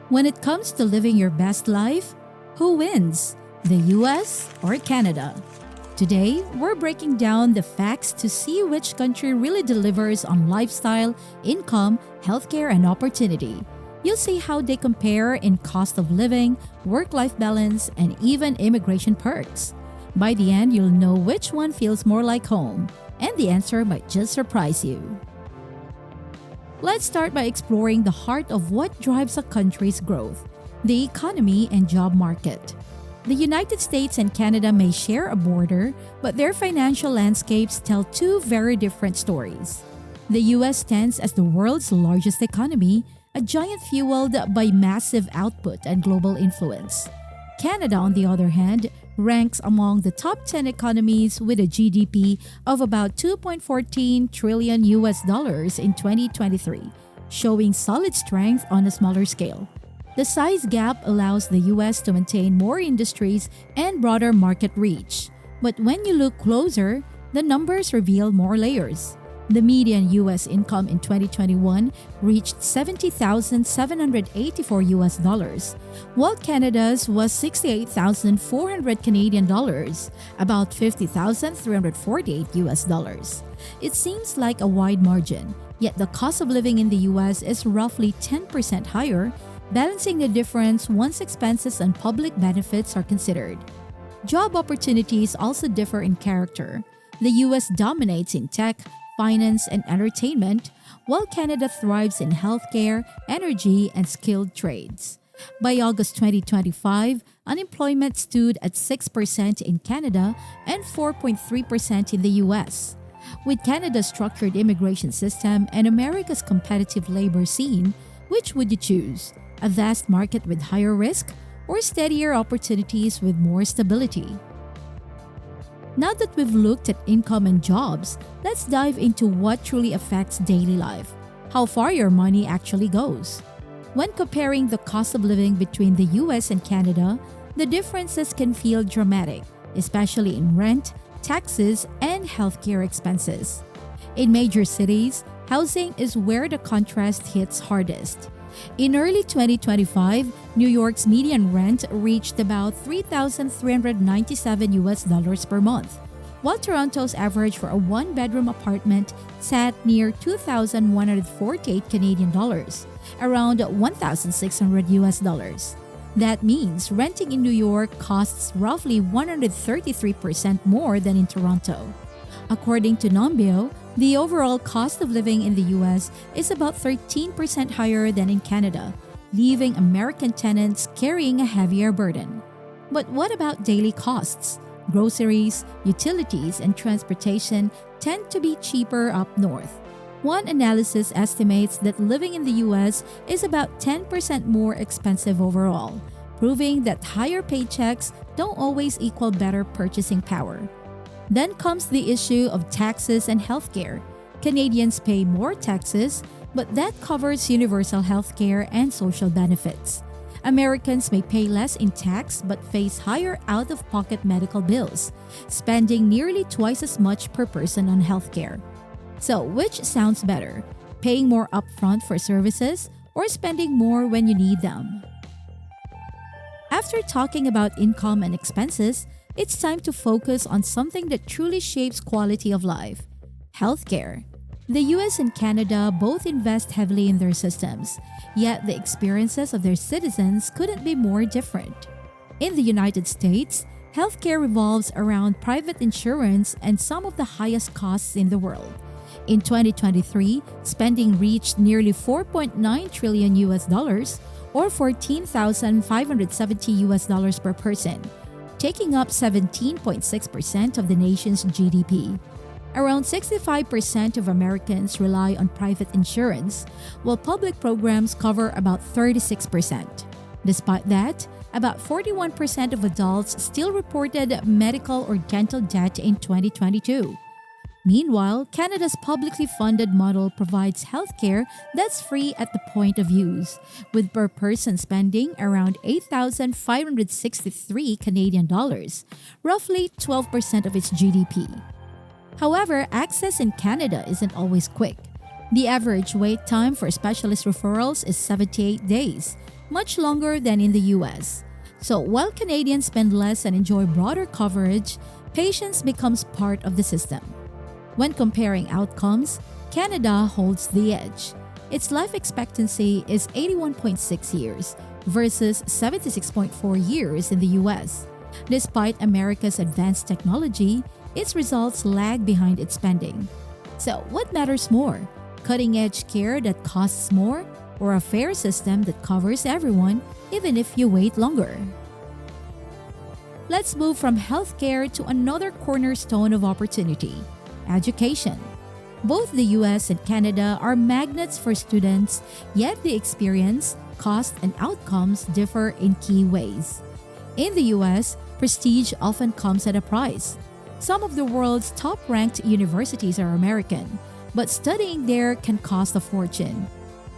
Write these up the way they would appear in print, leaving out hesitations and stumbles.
When it comes to living your best life, who wins, the US or Canada? Today, we're breaking down the facts to see which country really delivers on lifestyle, income, healthcare, and opportunity. You'll see how they compare in cost of living, work life balance, and even immigration perks. By the end, you'll know which one feels more like home, and the answer might just surprise you. Let's start by exploring the heart of what drives a country's growth: the economy and job market. The United States and Canada may share a border, but their financial landscapes tell two very different stories. The US stands as the world's largest economy, a giant fueled by massive output and global influence. Canada, on the other hand, ranks among the top 10 economies with a GDP of about 2.14 trillion US dollars in 2023, showing solid strength on a smaller scale. The size gap allows the US to maintain more industries and broader market reach. But when you look closer, the numbers reveal more layers. The median US income in 2021 reached 70,784 US dollars, while Canada's was 68,400 Canadian dollars, about 50,348 US dollars. It seems like a wide margin, yet the cost of living in the US is roughly 10% higher, balancing the difference once expenses and public benefits are considered. Job opportunities also differ in character. The US dominates in tech, finance, and entertainment, while Canada thrives in healthcare, energy, and skilled trades. By August 2025, unemployment stood at 6% in Canada and 4.3% in the US. With Canada's structured immigration system and America's competitive labor scene, which would you choose? A vast market with higher risk or steadier opportunities with more stability? Now that we've looked at income and jobs, let's dive into what truly affects daily life: how far your money actually goes. When comparing the cost of living between the US and Canada, the differences can feel dramatic, especially in rent, taxes, and healthcare expenses. In major cities, housing is where the contrast hits hardest. In early 2025, New York's median rent reached about 3,397 US dollars per month, while Toronto's average for a one-bedroom apartment sat near 2,148 Canadian dollars, around 1,600 US dollars. That means renting in New York costs roughly 133% more than in Toronto. According to Numbeo, the overall cost of living in the US is about 13% higher than in Canada, leaving American tenants carrying a heavier burden. But what about daily costs? Groceries, utilities, and transportation tend to be cheaper up north. One analysis estimates that living in the US is about 10% more expensive overall, proving that higher paychecks don't always equal better purchasing power. Then comes the issue of taxes and healthcare. Canadians pay more taxes, but that covers universal healthcare and social benefits. Americans may pay less in tax but face higher out-of-pocket medical bills, spending nearly twice as much per person on healthcare. So, which sounds better? Paying more upfront for services or spending more when you need them? After talking about income and expenses, it's time to focus on something that truly shapes quality of life: healthcare. The US and Canada both invest heavily in their systems, yet the experiences of their citizens couldn't be more different. In the United States, healthcare revolves around private insurance and some of the highest costs in the world. In 2023, spending reached nearly 4.9 trillion US dollars, or 14,570 US dollars per person, taking up 17.6% of the nation's GDP. Around 65% of Americans rely on private insurance, while public programs cover about 36%. Despite that, about 41% of adults still reported medical or dental debt in 2022. Meanwhile, Canada's publicly funded model provides healthcare that's free at the point of use, with per person spending around 8,563 Canadian dollars, roughly 12% of its GDP. However, access in Canada isn't always quick. The average wait time for specialist referrals is 78 days, much longer than in the US. So while Canadians spend less and enjoy broader coverage, patience becomes part of the system. When comparing outcomes, Canada holds the edge. Its life expectancy is 81.6 years versus 76.4 years in the US. Despite America's advanced technology, its results lag behind its spending. So, what matters more? Cutting edge care that costs more, or a fair system that covers everyone, even if you wait longer? Let's move from healthcare to another cornerstone of opportunity: education. Both the US and Canada are magnets for students, yet the experience, cost, and outcomes differ in key ways. In the US, prestige often comes at a price. Some of the world's top-ranked universities are American, but studying there can cost a fortune.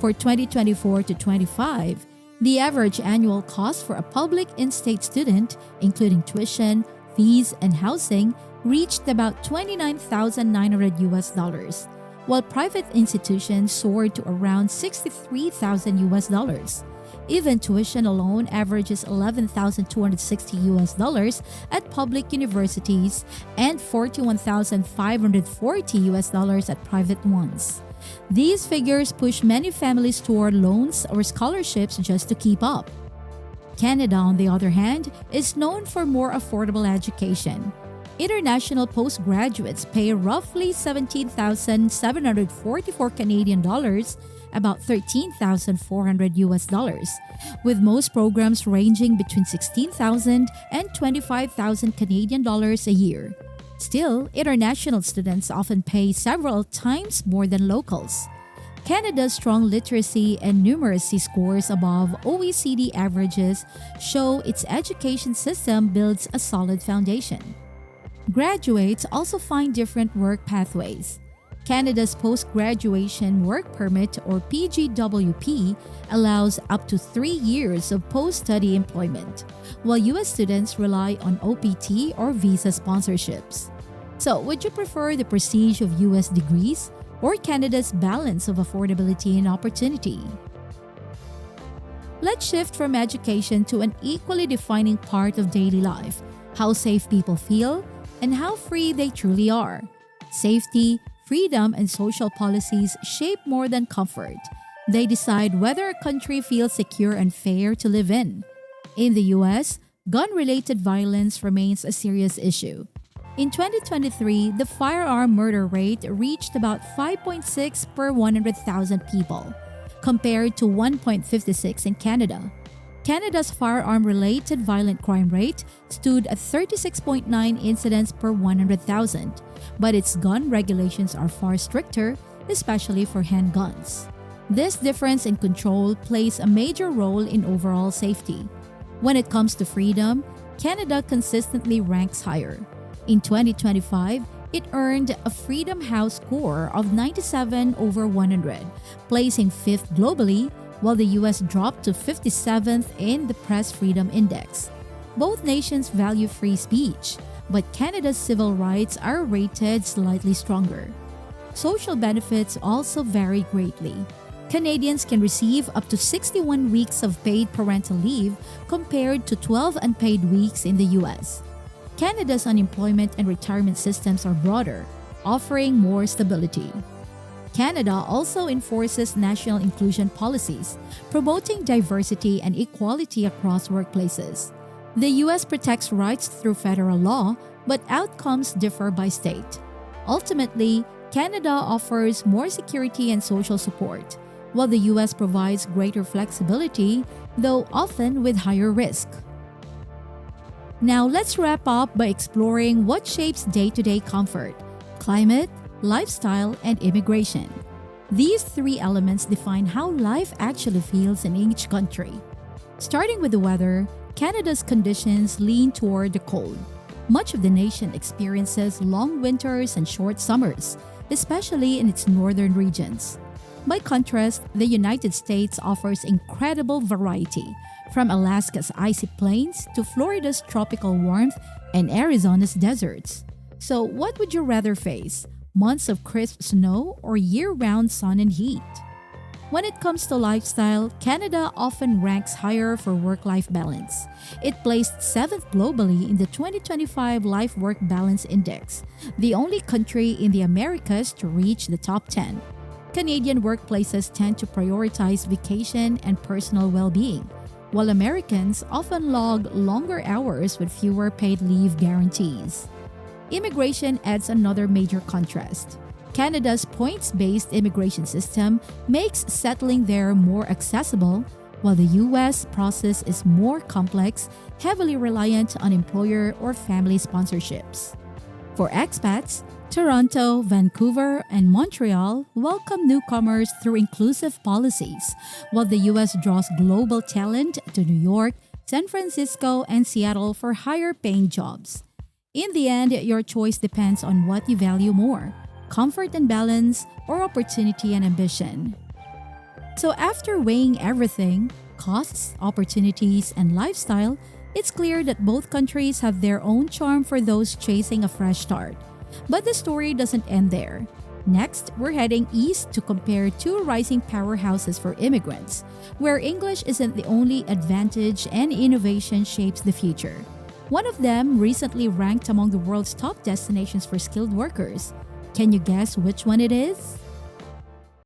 For 2024 to 25, the average annual cost for a public in-state student, including tuition, fees, and housing, reached about $29,900 US, while private institutions soared to around $63,000 US. Even tuition alone averages $11,260 US at public universities and $41,540 US at private ones. These figures push many families toward loans or scholarships just to keep up. Canada, on the other hand, is known for more affordable education. International postgraduates pay roughly 17,744 Canadian dollars, about 13,400 US, with most programs ranging between 16,000 and 25,000 Canadian dollars a year. Still, international students often pay several times more than locals. Canada's strong literacy and numeracy scores above OECD averages show its education system builds a solid foundation. Graduates also find different work pathways. Canada's Post-Graduation Work Permit, or PGWP, allows up to 3 years of post-study employment, while US students rely on OPT or visa sponsorships. So, would you prefer the prestige of US degrees or Canada's balance of affordability and opportunity? Let's shift from education to an equally defining part of daily life: how safe people feel and how free they truly are. Safety, freedom, and social policies shape more than comfort. They decide whether a country feels secure and fair to live in. In the US, gun-related violence remains a serious issue. In 2023, the firearm murder rate reached about 5.6 per 100,000 people, compared to 1.56 in Canada. Canada's firearm-related violent crime rate stood at 36.9 incidents per 100,000, but its gun regulations are far stricter, especially for handguns. This difference in control plays a major role in overall safety. When it comes to freedom, Canada consistently ranks higher. In 2025, it earned a Freedom House score of 97 over 100, placing 5th globally, while the US dropped to 57th in the Press Freedom Index. Both nations value free speech, but Canada's civil rights are rated slightly stronger. Social benefits also vary greatly. Canadians can receive up to 61 weeks of paid parental leave compared to 12 unpaid weeks in the US. Canada's unemployment and retirement systems are broader, offering more stability. Canada also enforces national inclusion policies, promoting diversity and equality across workplaces. The US protects rights through federal law, but outcomes differ by state. Ultimately, Canada offers more security and social support, while the US provides greater flexibility, though often with higher risk. Now let's wrap up by exploring what shapes day-to-day comfort: climate, lifestyle, and immigration. These three elements define how life actually feels in each country. Starting with the weather, Canada's conditions lean toward the cold. Much of the nation experiences long winters and short summers, especially in its northern regions. By contrast, the United States offers incredible variety, from Alaska's icy plains to Florida's tropical warmth and Arizona's deserts. So, what would you rather face? Months of crisp snow or year-round sun and heat? When it comes to lifestyle, Canada often ranks higher for work life balance. It placed 7th globally in the 2025 Life Work Balance Index, the only country in the Americas to reach the top 10. Canadian workplaces tend to prioritize vacation and personal well being, while Americans often log longer hours with fewer paid leave guarantees. Immigration adds another major contrast. Canada's points-based immigration system makes settling there more accessible, while the US process is more complex, heavily reliant on employer or family sponsorships. For expats, Toronto, Vancouver, and Montreal welcome newcomers through inclusive policies, while the US draws global talent to New York, San Francisco, and Seattle for higher paying jobs. In the end, your choice depends on what you value more: comfort and balance, or opportunity and ambition. So, after weighing everything, costs, opportunities, and lifestyle, it's clear that both countries have their own charm for those chasing a fresh start. But the story doesn't end there. Next, we're heading east to compare two rising powerhouses for immigrants, where English isn't the only advantage and innovation shapes the future. One of them recently ranked among the world's top destinations for skilled workers. Can you guess which one it is?